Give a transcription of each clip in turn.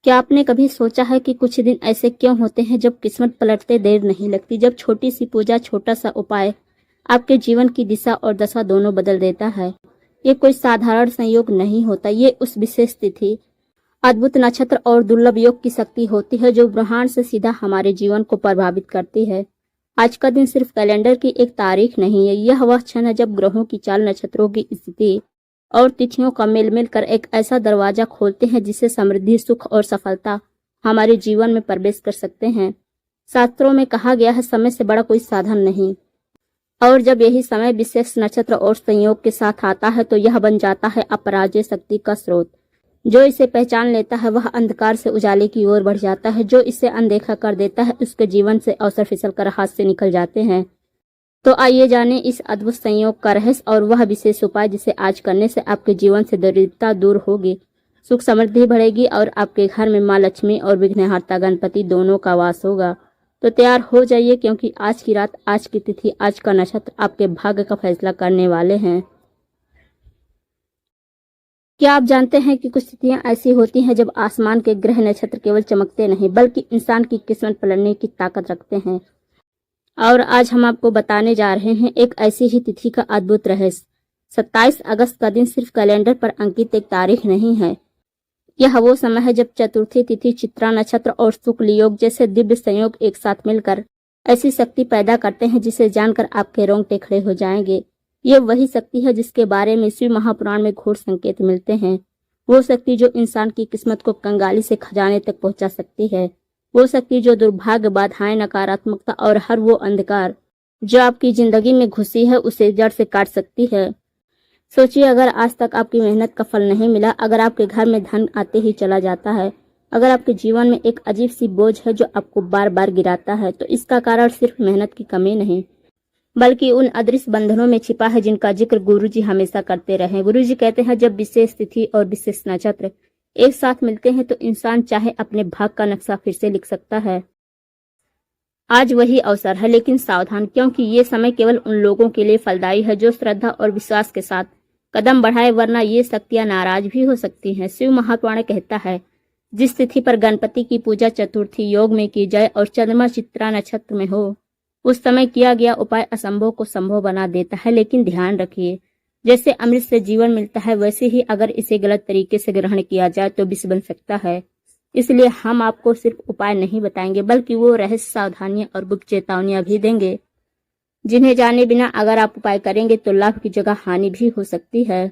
क्या आपने कभी सोचा है कि कुछ दिन ऐसे क्यों होते हैं जब किस्मत पलटते देर नहीं लगती, जब छोटी सी पूजा, छोटा सा उपाय आपके जीवन की दिशा और दशा दोनों बदल देता है। ये कोई साधारण संयोग नहीं होता, ये उस विशेष तिथि, अद्भुत नक्षत्र और दुर्लभ योग की शक्ति होती है जो ब्रह्मांड से सीधा हमारे जीवन को प्रभावित करती है। आज का दिन सिर्फ कैलेंडर की एक तारीख नहीं है, यह वह क्षण है जब ग्रहों की चाल, नक्षत्रों की स्थिति और तिथियों का मेल मिलकर एक ऐसा दरवाजा खोलते हैं जिससे समृद्धि, सुख और सफलता हमारे जीवन में प्रवेश कर सकते हैं। शास्त्रों में कहा गया है, समय से बड़ा कोई साधन नहीं, और जब यही समय विशेष नक्षत्र और संयोग के साथ आता है तो यह बन जाता है अपराजय शक्ति का स्रोत। जो इसे पहचान लेता है वह अंधकार से उजाले की ओर बढ़ जाता है, जो इसे अनदेखा कर देता है उसके जीवन से अवसर फिसल कर हाथ से निकल जाते हैं। तो आइए जाने इस अद्भुत संयोग का रहस्य और वह विशेष उपाय जिसे आज करने से आपके जीवन से दरिद्रता दूर होगी, सुख समृद्धि बढ़ेगी और आपके घर में माँ लक्ष्मी और विघ्नहर्ता गणपति दोनों का वास होगा। तो तैयार हो जाइए, क्योंकि आज की रात, आज की तिथि, आज का नक्षत्र आपके भाग्य का फैसला करने वाले हैं। क्या आप जानते हैं कि कुछ तिथियां ऐसी होती हैं जब आसमान के ग्रह नक्षत्र केवल चमकते नहीं बल्कि इंसान की किस्मत पलटने की ताकत रखते हैं। और आज हम आपको बताने जा रहे हैं एक ऐसी ही तिथि का अद्भुत रहस्य। 27 अगस्त का दिन सिर्फ कैलेंडर पर अंकित एक तारीख नहीं है, यह वो समय है जब चतुर्थी तिथि, चित्रा नक्षत्र और शुक्ल योग जैसे दिव्य संयोग एक साथ मिलकर ऐसी शक्ति पैदा करते हैं जिसे जानकर आपके रोंगटे खड़े हो जाएंगे। ये वही शक्ति है जिसके बारे में शिव महापुराण में घोर संकेत मिलते हैं। वो शक्ति जो इंसान की किस्मत को कंगाली से खजाने तक पहुंचा सकती है। वो शक्ति जो दुर्भाग्य, बाधाएं, नकारात्मकता और हर वो अंधकार जो आपकी जिंदगी में घुसी है उसे जड़ से काट सकती है। सोचिए, अगर आज तक आपकी मेहनत का फल नहीं मिला, अगर आपके घर में धन आते ही चला जाता है, अगर आपके जीवन में एक अजीब सी बोझ है जो आपको बार बार गिराता है, तो इसका कारण सिर्फ मेहनत की कमी नहीं बल्कि उन अदृश्य बंधनों में छिपा है जिनका जिक्र गुरुजी हमेशा करते रहे। गुरुजी कहते हैं, जब विशेष तिथि और विशेष नक्षत्र एक साथ मिलते हैं तो इंसान चाहे अपने भाग का नक्शा फिर से लिख सकता है। आज वही अवसर है, लेकिन सावधान, क्योंकि ये समय केवल उन लोगों के लिए फलदायी है जो श्रद्धा और विश्वास के साथ कदम बढ़ाए, वरना ये शक्तियां नाराज भी हो सकती हैं। शिव महापुराण कहता है, जिस तिथि पर गणपति की पूजा चतुर्थी योग में की जाए और चंद्रमा चित्रा नक्षत्र में हो, उस समय किया गया उपाय असंभव को संभव बना देता है। लेकिन ध्यान रखिए, जैसे अमृत से जीवन मिलता है वैसे ही अगर इसे गलत तरीके से ग्रहण किया जाए तो विष बन सकता है। इसलिए हम आपको सिर्फ उपाय नहीं बताएंगे बल्कि वो रहस्य, सावधानियां और गुप्त चेतावनियां भी देंगे जिन्हें जाने बिना अगर आप उपाय करेंगे तो लाभ की जगह हानि भी हो सकती है।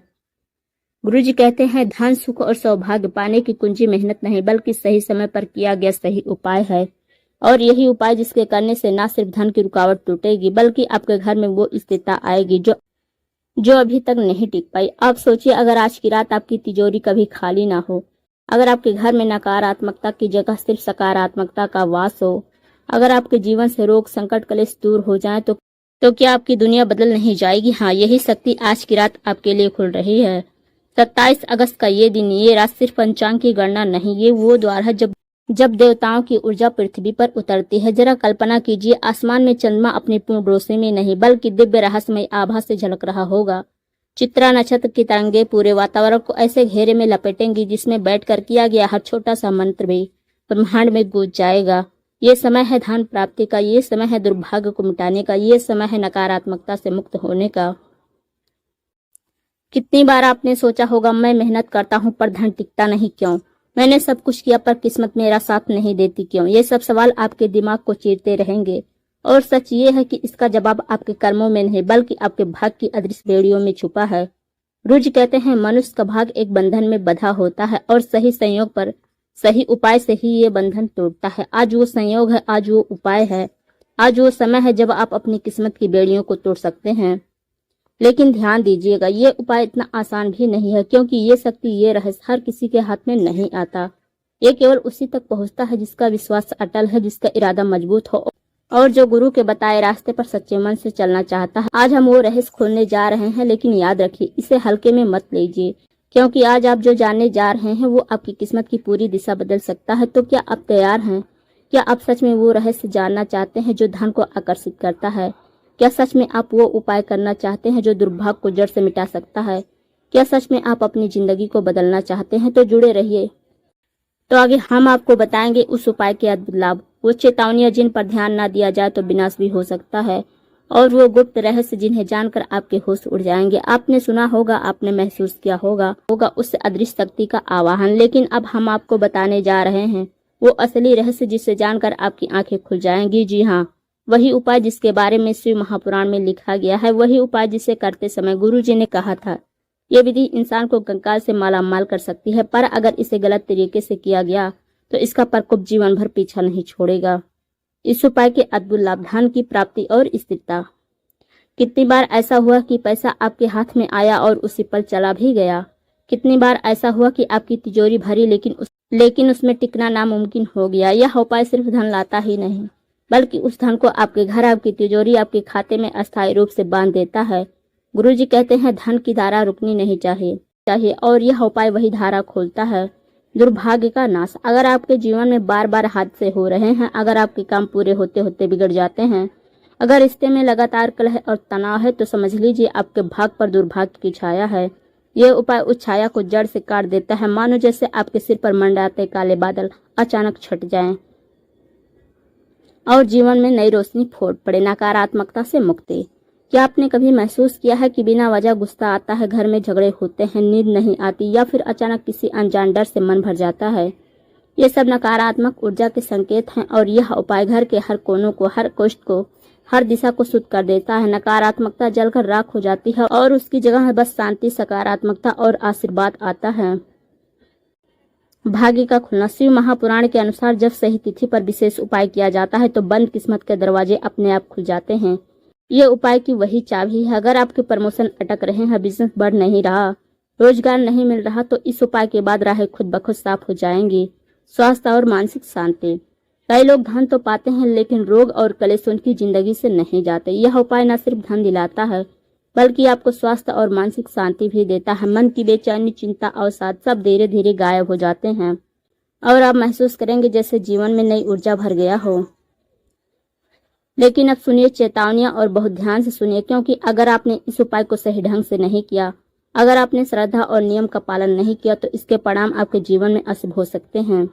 गुरुजी कहते हैं, धन, सुख और सौभाग्य पाने की कुंजी मेहनत नहीं बल्कि सही समय पर किया गया सही उपाय है। और यही उपाय जिसके करने से न सिर्फ धन की रुकावट टूटेगी बल्कि आपके घर में वो स्थिरता आएगी जो अभी तक नहीं टिक पाई। आप सोचिए, अगर आज की रात आपकी तिजोरी कभी खाली ना हो, अगर आपके घर में नकारात्मकता की जगह सिर्फ सकारात्मकता का वास हो, अगर आपके जीवन से रोग, संकट, क्लेश दूर हो जाए तो क्या आपकी दुनिया बदल नहीं जाएगी? हाँ, यही शक्ति आज की रात आपके लिए खुल रही है। 27 अगस्त का ये दिन, ये रात सिर्फ पंचांग की गणना नहीं, ये वो द्वार है जब देवताओं की ऊर्जा पृथ्वी पर उतरती है। जरा कल्पना कीजिए, आसमान में चंद्रमा अपनी पूर्ण रोशनी में नहीं बल्कि दिव्य रहस्यमय आभा से झलक रहा होगा। चित्रा नक्षत्र की तरंगे पूरे वातावरण को ऐसे घेरे में लपेटेंगी जिसमें बैठकर किया गया हर छोटा सा मंत्र भी ब्रह्मांड में गूंज जाएगा। ये समय है धन प्राप्ति का, ये समय है दुर्भाग्य को मिटाने का, ये समय है नकारात्मकता से मुक्त होने का। कितनी बार आपने सोचा होगा, मैं मेहनत करता हूँ पर धन टिकता नहीं क्यों? मैंने सब कुछ किया पर किस्मत मेरा साथ नहीं देती क्यों? ये सब सवाल आपके दिमाग को चीरते रहेंगे और सच ये है कि इसका जवाब आपके कर्मों में नहीं बल्कि आपके भाग्य की अदृश्य बेड़ियों में छुपा है। रुज कहते हैं, मनुष्य का भाग्य एक बंधन में बंधा होता है और सही संयोग पर सही उपाय से ही ये बंधन टूटता है। आज वो संयोग है, आज वो उपाय है, आज वो समय है जब आप अपनी किस्मत की बेड़ियों को तोड़ सकते हैं। लेकिन ध्यान दीजिएगा, ये उपाय इतना आसान भी नहीं है, क्योंकि ये शक्ति, ये रहस्य हर किसी के हाथ में नहीं आता। ये केवल उसी तक पहुंचता है जिसका विश्वास अटल है, जिसका इरादा मजबूत हो और जो गुरु के बताए रास्ते पर सच्चे मन से चलना चाहता है। आज हम वो रहस्य खोलने जा रहे हैं, लेकिन याद रखिए, इसे हल्के में मत लीजिए, क्योंकि आज आप जो जानने जा रहे हैं वो आपकी किस्मत की पूरी दिशा बदल सकता है। तो क्या आप तैयार हैं? क्या आप सच में वो रहस्य जानना चाहते हैं जो धन को आकर्षित करता है? क्या सच में आप वो उपाय करना चाहते हैं जो दुर्भाग्य को जड़ से मिटा सकता है? क्या सच में आप अपनी जिंदगी को बदलना चाहते हैं? तो जुड़े रहिए। तो आगे हम आपको बताएंगे उस उपाय के अद्भुत लाभ, वो चेतावनियां जिन पर ध्यान न दिया जाए तो विनाश भी हो सकता है, और वो गुप्त रहस्य जिन्हें जानकर आपके होश उड़ जाएंगे। आपने सुना होगा, आपने महसूस किया होगा उस अदृश्य शक्ति का आवाहन, लेकिन अब हम आपको बताने जा रहे हैं वो असली रहस्य जिसे जानकर आपकी आंखें खुल जाएंगी। जी हाँ, वही उपाय जिसके बारे में शिव महापुराण में लिखा गया है, वही उपाय जिसे करते समय गुरु जी ने कहा था ये विधि इंसान को कंकाल से मालामाल कर सकती है, पर अगर इसे गलत तरीके से किया गया तो इसका प्रकोप जीवन भर पीछा नहीं छोड़ेगा। इस उपाय के अद्भुत लाभ, धन की प्राप्ति और स्थिरता। कितनी बार ऐसा हुआ कि पैसा आपके हाथ में आया और उसी पल चला भी गया? कितनी बार ऐसा हुआ कि आपकी तिजोरी भरी लेकिन उसमें टिकना नामुमकिन हो गया? यह उपाय सिर्फ धन लाता ही नहीं, बल्कि उस धन को आपके घर, आपकी तिजोरी, आपके खाते में अस्थायी रूप से बांध देता है। गुरुजी कहते हैं धन की धारा रुकनी नहीं चाहिए और यह उपाय वही धारा खोलता है, दुर्भाग्य का नाश। अगर आपके जीवन में बार बार हादसे हो रहे हैं, अगर आपके काम पूरे होते होते बिगड़ जाते हैं, अगर रिश्ते में लगातार कलह और तनाव है, तो समझ लीजिए आपके भाग पर दुर्भाग्य की छाया है। यह उपाय उस छाया को जड़ से काट देता है, मानो जैसे आपके सिर पर मंडराते काले बादल अचानक छट जाएं और जीवन में नई रोशनी फूट पड़े। नकारात्मकता से मुक्ति। क्या आपने कभी महसूस किया है कि बिना वजह गुस्सा आता है, घर में झगड़े होते हैं, नींद नहीं आती, या फिर अचानक किसी अनजान डर से मन भर जाता है? ये सब नकारात्मक ऊर्जा के संकेत हैं और यह उपाय घर के हर कोनों को, हर कोष्ठ को, हर दिशा को शुद्ध कर देता है। नकारात्मकता जलकर राख हो जाती है और उसकी जगह बस शांति, सकारात्मकता और आशीर्वाद आता है। भाग्य का खुलना। शिव महापुराण के अनुसार जब सही तिथि पर विशेष उपाय किया जाता है तो बंद किस्मत के दरवाजे अपने आप खुल जाते हैं। ये उपाय की वही चाबी है। अगर आपके प्रमोशन अटक रहे हैं, बिजनेस बढ़ नहीं रहा, रोजगार नहीं मिल रहा, तो इस उपाय के बाद राहें खुद ब खुद साफ हो जाएंगी। स्वास्थ्य और मानसिक शांति। कई लोग धन तो पाते हैं लेकिन रोग और कलेश उनकी जिंदगी से नहीं जाते। यह उपाय न सिर्फ धन दिलाता है बल्कि आपको स्वास्थ्य और मानसिक शांति भी देता है। मन की बेचैनी, चिंता, अवसाद सब धीरे धीरे गायब हो जाते हैं और आप महसूस करेंगे जैसे जीवन में नई ऊर्जा भर गया हो। लेकिन अब सुनिए चेतावनियां और बहुत ध्यान से सुनिए, क्योंकि अगर आपने इस उपाय को सही ढंग से नहीं किया, अगर आपने श्रद्धा और नियम का पालन नहीं किया, तो इसके परिणाम आपके जीवन में अशुभ हो सकते हैं।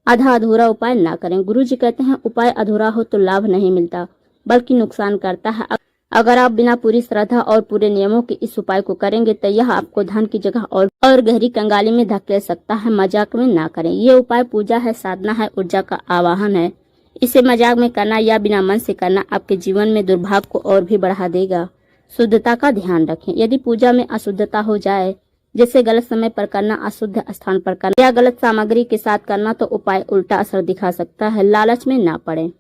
आधा अधूरा उपाय ना करें। गुरुजी कहते हैं उपाय अधूरा हो तो लाभ नहीं मिलता बल्कि नुकसान करता है। अगर आप बिना पूरी श्रद्धा और पूरे नियमों के इस उपाय को करेंगे तो यह आपको धन की जगह और गहरी कंगाली में धकेल सकता है। मजाक में ना करें। ये उपाय पूजा है, साधना है, ऊर्जा का आवाहन है। इसे मजाक में करना या बिना मन से करना आपके जीवन में दुर्भाग्य को और भी बढ़ा देगा। शुद्धता का ध्यान रखें। यदि पूजा में अशुद्धता हो जाए, जैसे गलत समय पर करना, अशुद्ध स्थान पर करना या गलत सामग्री के साथ करना, तो उपाय उल्टा असर दिखा सकता है। लालच में ना पड़े।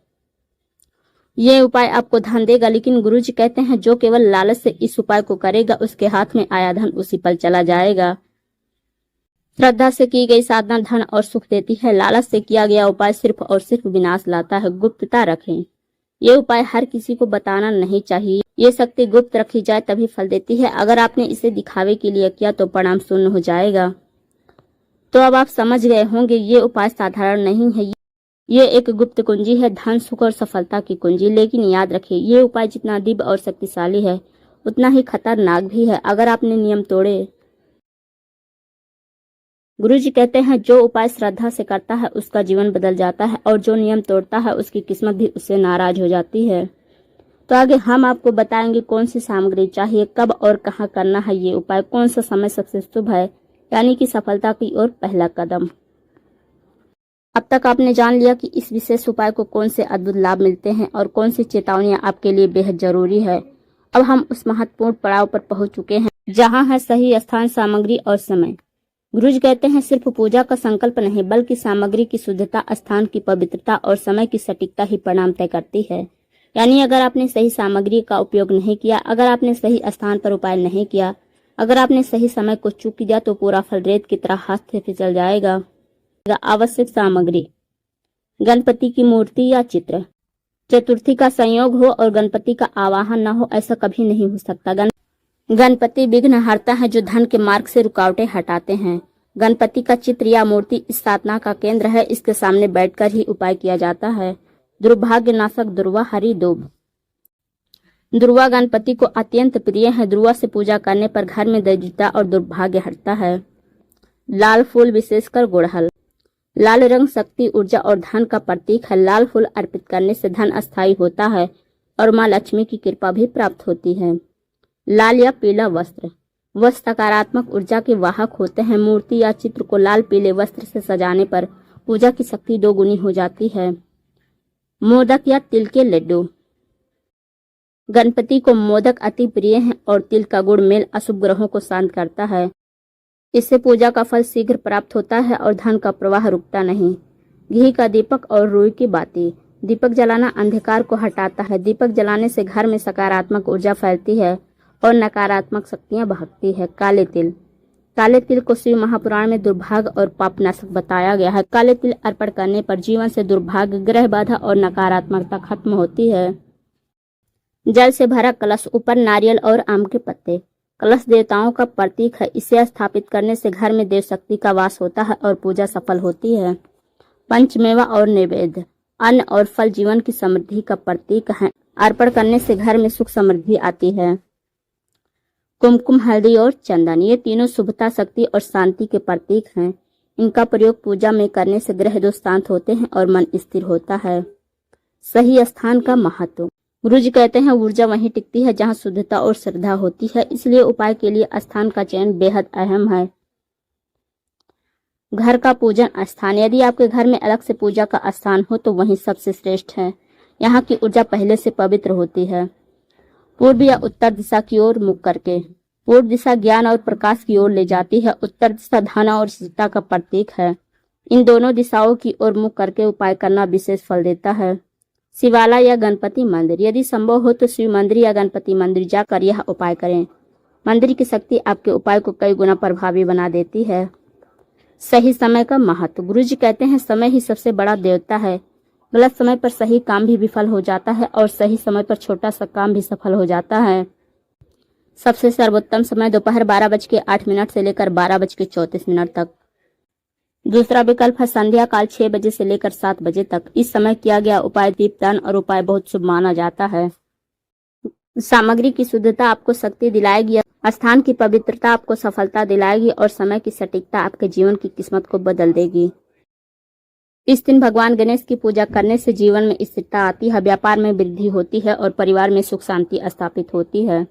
ये उपाय आपको धन देगा, लेकिन गुरुजी कहते हैं जो केवल लालच से इस उपाय को करेगा उसके हाथ में आया धन उसी पल चला जाएगा। श्रद्धा से की गई साधना धन और सुख देती है। लालच से किया गया उपाय सिर्फ और सिर्फ विनाश लाता है। गुप्तता रखें। ये उपाय हर किसी को बताना नहीं चाहिए। ये शक्ति गुप्त रखी जाए तभी फल देती है। अगर आपने इसे दिखावे के लिए किया तो परिणाम शून्य हो जाएगा। तो अब आप समझ गए होंगे ये उपाय साधारण नहीं है, ये एक गुप्त कुंजी है, धन, सुख और सफलता की कुंजी। लेकिन याद रखिए ये उपाय जितना दिव्य और शक्तिशाली है उतना ही खतरनाक भी है अगर आपने नियम तोड़े। गुरुजी कहते हैं जो उपाय श्रद्धा से करता है उसका जीवन बदल जाता है और जो नियम तोड़ता है उसकी किस्मत भी उससे नाराज हो जाती है। तो आगे हम आपको बताएंगे कौन सी सामग्री चाहिए, कब और कहाँ करना है ये उपाय, कौन सा समय सबसे शुभ है, यानी कि सफलता की ओर पहला कदम। अब तक आपने जान लिया कि इस विशेष उपाय को कौन से अद्भुत लाभ मिलते हैं और कौन सी चेतावनियां आपके लिए बेहद जरूरी है। अब हम उस महत्वपूर्ण पड़ाव पर पहुंच चुके हैं जहां है सही स्थान, सामग्री और समय। गुरुजी कहते हैं सिर्फ पूजा का संकल्प नहीं बल्कि सामग्री की शुद्धता, स्थान की पवित्रता और समय की सटीकता ही परिणाम तय करती है। यानी अगर आपने सही सामग्री का उपयोग नहीं किया, अगर आपने सही स्थान पर उपाय नहीं किया, अगर आपने सही समय को चूक दिया तो पूरा फल रेत की तरह हाथ से फिसल जाएगा। आवश्यक सामग्री: गणपति की मूर्ति या चित्र। चतुर्थी का संयोग हो और गणपति का आवाहन न हो ऐसा कभी नहीं हो सकता। गणपति विघ्नहर्ता है जो धन के मार्ग से रुकावटें हटाते हैं। गणपति का चित्र या मूर्ति इस साधना का केंद्र है। इसके सामने बैठकर ही उपाय किया जाता है। दुर्भाग्य नाशक दुर्वा हरी दूब। दुर्वा गणपति को अत्यंत प्रिय है। दुर्वा से पूजा करने पर घर में दरिद्रता और दुर्भाग्य हटता है। लाल फूल, विशेषकर गुड़हल। लाल रंग शक्ति, ऊर्जा और धन का प्रतीक है। लाल फूल अर्पित करने से धन अस्थायी होता है और माँ लक्ष्मी की कृपा भी प्राप्त होती है। लाल या पीला वस्त्र, वस्त्र सकारात्मक ऊर्जा के वाहक होते हैं। मूर्ति या चित्र को लाल पीले वस्त्र से सजाने पर पूजा की शक्ति दोगुनी हो जाती है। मोदक या तिल के लड्डू, गणपति को मोदक अति प्रिय हैं और तिल का गुड़ मेल अशुभ ग्रहों को शांत करता है। इससे पूजा का फल शीघ्र प्राप्त होता है और धन का प्रवाह रुकता नहीं। घी का दीपक और रुई की बाती, दीपक जलाना अंधकार को हटाता है। दीपक जलाने से घर में सकारात्मक ऊर्जा फैलती है और नकारात्मक शक्तियां भागती है। काले तिल, काले तिल को शिव महापुराण में दुर्भाग्य और पापनाशक बताया गया है। काले तिल अर्पण करने पर जीवन से दुर्भाग्य, ग्रह बाधा और नकारात्मकता खत्म होती है। जल से भरा कलश, ऊपर नारियल और आम के पत्ते, कलश देवताओं का प्रतीक है। इसे स्थापित करने से घर में देव शक्ति का वास होता है और पूजा सफल होती है। पंचमेवा और नैवेद्य, अन्न और फल जीवन की समृद्धि का प्रतीक है। अर्पण करने से घर में सुख समृद्धि आती है। कुमकुम, हल्दी और चंदन, ये तीनों शुभता, शक्ति और शांति के प्रतीक हैं। इनका प्रयोग पूजा में करने से ग्रह दोष शांत होते हैं और मन स्थिर होता है। सही स्थान का महत्व, गुरुजी कहते हैं ऊर्जा वहीं टिकती है जहां शुद्धता और श्रद्धा होती है। इसलिए उपाय के लिए स्थान का चयन बेहद अहम है। घर का पूजन स्थान, यदि आपके घर में अलग से पूजा का स्थान हो तो वही सबसे श्रेष्ठ है। यहाँ की ऊर्जा पहले से पवित्र होती है। पूर्व या उत्तर दिशा की ओर मुख करके, पूर्व दिशा ज्ञान और प्रकाश की ओर ले जाती है। उत्तर दिशा धन और शुद्धता का प्रतीक है। इन दोनों दिशाओं की ओर मुख करके उपाय करना विशेष फल देता है। शिवालय या गणपति मंदिर, यदि संभव हो तो शिव मंदिर या गणपति मंदिर जाकर यह उपाय करें। मंदिर की शक्ति आपके उपाय को कई गुना प्रभावी बना देती है। सही समय का महत्व, गुरुजी कहते हैं समय ही सबसे बड़ा देवता है। गलत समय पर सही काम भी विफल हो जाता है और सही समय पर छोटा सा काम भी सफल हो जाता है। सबसे सर्वोत्तम समय दोपहर 12:08 से लेकर 12:34 तक। दूसरा विकल्प है संध्या काल 6 बजे से लेकर 7 बजे तक। इस समय किया गया उपाय दीपदान और उपाय बहुत शुभ माना जाता है। सामग्री की शुद्धता आपको शक्ति दिलाएगी, स्थान की पवित्रता आपको सफलता दिलाएगी और समय की सटीकता आपके जीवन की किस्मत को बदल देगी। इस दिन भगवान गणेश की पूजा करने से जीवन में स्थिरता आती है, व्यापार में वृद्धि होती है और परिवार में सुख शांति स्थापित होती है।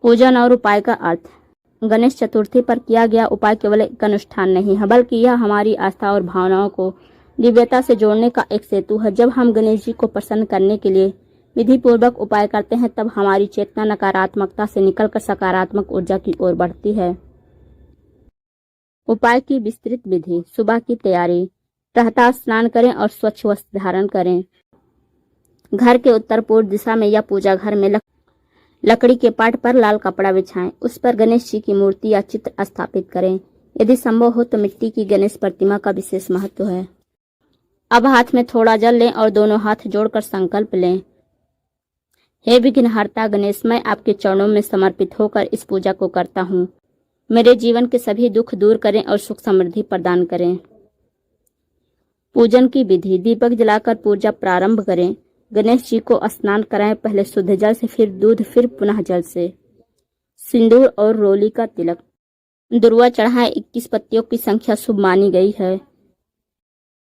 पूजन और उपाय का अर्थ, गणेश चतुर्थी पर किया गया उपाय केवल एक अनुष्ठान नहीं है, बल्कि यह हमारी आस्था और भावनाओं को दिव्यता से जोड़ने का एक सेतु है। जब हम गणेश जी को प्रसन्न करने के लिए विधि पूर्वक उपाय करते हैं तब हमारी चेतना नकारात्मकता से निकलकर सकारात्मक ऊर्जा की ओर बढ़ती है। उपाय की विस्तृत विधि, सुबह की तैयारी, प्रातः स्नान करें और स्वच्छ वस्त्र धारण करें। घर के उत्तर पूर्व दिशा में या पूजा घर में लकड़ी के पाट पर लाल कपड़ा बिछाएं। उस पर गणेश जी की मूर्ति या चित्र स्थापित करें। यदि संभव हो तो मिट्टी की गणेश प्रतिमा का विशेष महत्व है। अब हाथ में थोड़ा जल लें और दोनों हाथ जोड़कर संकल्प लें, हे विघ्नहर्ता गणेश, मैं आपके चरणों में समर्पित होकर इस पूजा को करता हूँ। मेरे जीवन के सभी दुख दूर करें और सुख समृद्धि प्रदान करें। पूजन की विधि, दीपक जलाकर पूजा प्रारंभ करें। गणेश जी को स्नान कराएं, पहले शुद्ध जल से, फिर दूध, फिर पुनः जल से। सिंदूर और रोली का तिलक, दुर्वा चढ़ाएं। 21 पत्तियों की संख्या शुभ मानी गई है।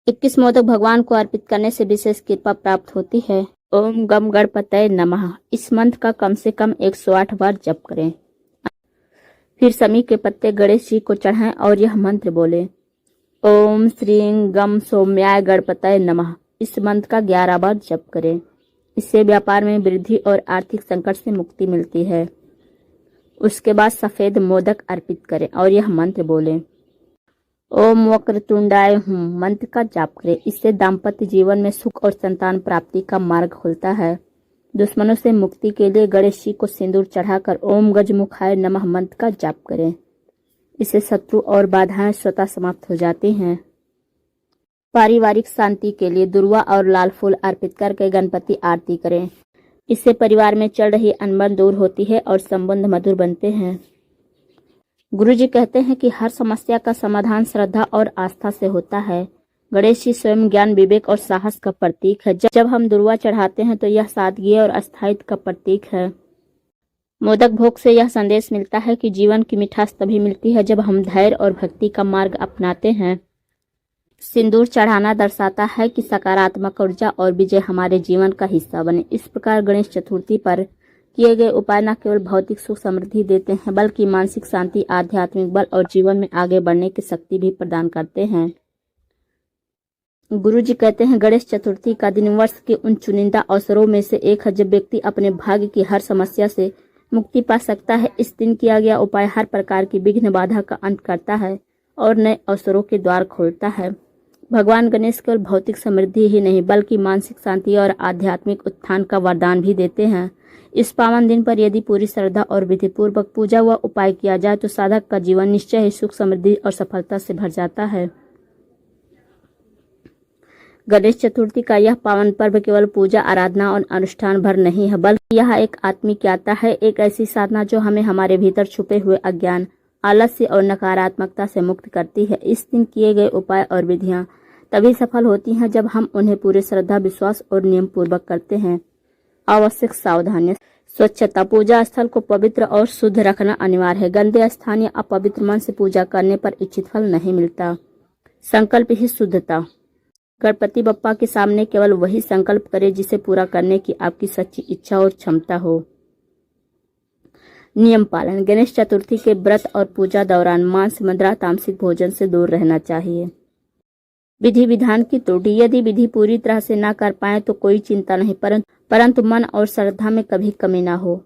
21 मोदक भगवान को अर्पित करने से विशेष कृपा प्राप्त होती है। ओम गम गणपतये नमः, इस मंत्र का कम से कम 108 बार जप करें। फिर समी के पत्ते गणेश जी को चढ़ाएं और यह मंत्र बोले, ओम श्रीं गम सौम्याय गणपतये नमः। इस मंत्र का 11 बार जप करें। इससे व्यापार में वृद्धि और आर्थिक संकट से मुक्ति मिलती है। उसके बाद सफेद मोदक अर्पित करें और यह मंत्र बोलें, ओम वक्रतुंडाय हूं। मंत्र का जाप करें। इससे दाम्पत्य जीवन में सुख और संतान प्राप्ति का मार्ग खुलता है। दुश्मनों से मुक्ति के लिए गणेश जी को सिंदूर चढ़ाकर ओम गजमुखाय नमः मंत्र का जाप करें। इससे शत्रु और बाधाएं स्वतः समाप्त हो जाती हैं। पारिवारिक शांति के लिए दुर्वा और लाल फूल अर्पित करके गणपति आरती करें। इससे परिवार में चल रही अनबन दूर होती है और संबंध मधुर बनते हैं। गुरुजी कहते हैं कि हर समस्या का समाधान श्रद्धा और आस्था से होता है। गणेश जी स्वयं ज्ञान, विवेक और साहस का प्रतीक है। जब हम दुर्वा चढ़ाते हैं तो यह सादगी और अस्थायित्व का प्रतीक है। मोदक भोग से यह संदेश मिलता है कि जीवन की मिठास तभी मिलती है जब हम धैर्य और भक्ति का मार्ग अपनाते हैं। सिंदूर चढ़ाना दर्शाता है कि सकारात्मक ऊर्जा और विजय हमारे जीवन का हिस्सा बने। इस प्रकार गणेश चतुर्थी पर किए गए उपाय न केवल भौतिक सुख समृद्धि देते हैं बल्कि मानसिक शांति, आध्यात्मिक बल और जीवन में आगे बढ़ने की शक्ति भी प्रदान करते हैं। गुरु जी कहते हैं, गणेश चतुर्थी का दिन वर्ष के उन चुनिंदा अवसरों में से एक है जब व्यक्ति अपने भाग्य की हर समस्या से मुक्ति पा सकता है। इस दिन किया गया उपाय हर प्रकार की विघ्न बाधा का अंत करता है और नए अवसरों के द्वार खोलता है। भगवान गणेश केवल भौतिक समृद्धि ही नहीं बल्कि मानसिक शांति और आध्यात्मिक उत्थान का वरदान भी देते हैं। इस पावन दिन पर यदि पूरी श्रद्धा और विधिपूर्वक पूजा हुआ उपाय किया जाए तो साधक का जीवन निश्चय ही सुख, समृद्धि और सफलता से भर जाता है। गणेश चतुर्थी का यह पावन पर्व केवल पूजा, आराधना और अनुष्ठान भर नहीं है बल्कि यह एक आत्मिक यात्रा है, एक ऐसी साधना जो हमें हमारे भीतर छुपे हुए अज्ञान, आलस्य और नकारात्मकता से मुक्त करती है। इस दिन किए गए उपाय और विधियां तभी सफल होती हैं जब हम उन्हें पूरे श्रद्धा, विश्वास और नियम पूर्वक करते हैं। आवश्यक सावधानियां: स्वच्छता: पूजा स्थल को पवित्र और शुद्ध रखना अनिवार्य है। गंदे स्थान या अपवित्र मन से पूजा करने पर इच्छित फल नहीं मिलता। संकल्प ही शुद्धता: गणपति बप्पा के सामने केवल वही संकल्प करें जिसे पूरा करने की आपकी सच्ची इच्छा और क्षमता हो। नियम पालन: गणेश चतुर्थी के व्रत और पूजा दौरान मांस, मदिरा, तामसिक भोजन से दूर रहना चाहिए। विधि विधान की त्रुटि: यदि विधि पूरी तरह से ना कर पाए तो कोई चिंता नहीं, परंतु मन और श्रद्धा में कभी कमी ना हो।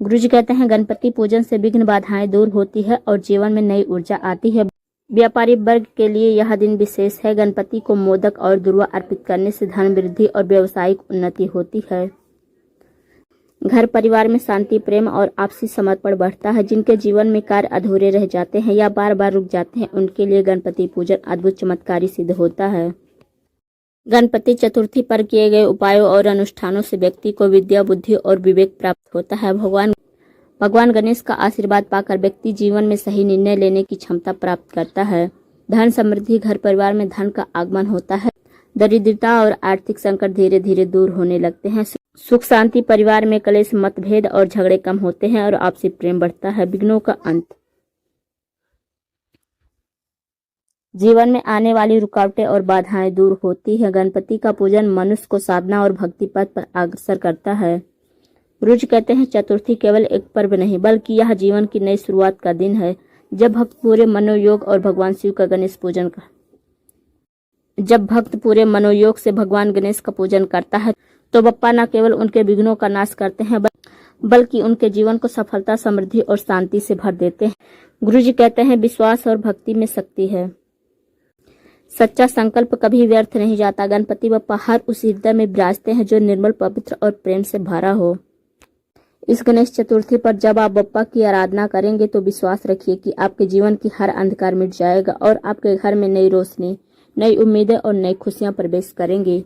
गुरु जी कहते हैं, गणपति पूजन से विघ्न बाधाएं दूर होती है और जीवन में नई ऊर्जा आती है। व्यापारी वर्ग के लिए यह दिन विशेष है। गणपति को मोदक और दुर्वा अर्पित करने से धन वृद्धि और व्यवसायिक उन्नति होती है। घर परिवार में शांति, प्रेम और आपसी समर्पण बढ़ता है। जिनके जीवन में कार्य अधूरे रह जाते हैं या बार बार रुक जाते हैं, उनके लिए गणपति पूजन अद्भुत चमत्कारी सिद्ध होता है। गणपति चतुर्थी पर किए गए उपायों और अनुष्ठानों से व्यक्ति को विद्या, बुद्धि और विवेक प्राप्त होता है। भगवान गणेश का आशीर्वाद पाकर व्यक्ति जीवन में सही निर्णय लेने की क्षमता प्राप्त करता है। धन समृद्धि: घर परिवार में धन का आगमन होता है। दरिद्रता और आर्थिक संकट धीरे धीरे दूर होने लगते हैं। सुख शांति: परिवार में कलेश, मतभेद और झगड़े कम होते हैं और आपसी प्रेम बढ़ता है। विघ्नों का अंत: जीवन में आने वाली रुकावटें और बाधाएं दूर होती है। गणपति का पूजन मनुष्य को साधना और भक्ति पथ पर अग्रसर करता है। गुरु जी कहते हैं, चतुर्थी केवल एक पर्व नहीं बल्कि यह जीवन की नई शुरुआत का दिन है। जब भक्त पूरे मनोयोग से भगवान गणेश का पूजन करता है तो बप्पा न केवल उनके विघ्नों का नाश करते हैं बल्कि उनके जीवन को सफलता, समृद्धि और शांति से भर देते हैं। गुरु जी कहते हैं, विश्वास और भक्ति में शक्ति है। सच्चा संकल्प कभी व्यर्थ नहीं जाता। गणपति बप्पा हर उस हृदय में विराजते हैं जो निर्मल, पवित्र और प्रेम से भरा हो। इस गणेश चतुर्थी पर जब आप बप्पा की आराधना करेंगे तो विश्वास रखिए कि आपके जीवन की हर अंधकार मिट जाएगा और आपके घर में नई रोशनी, नई उम्मीदें और नई खुशियां प्रवेश करेंगी।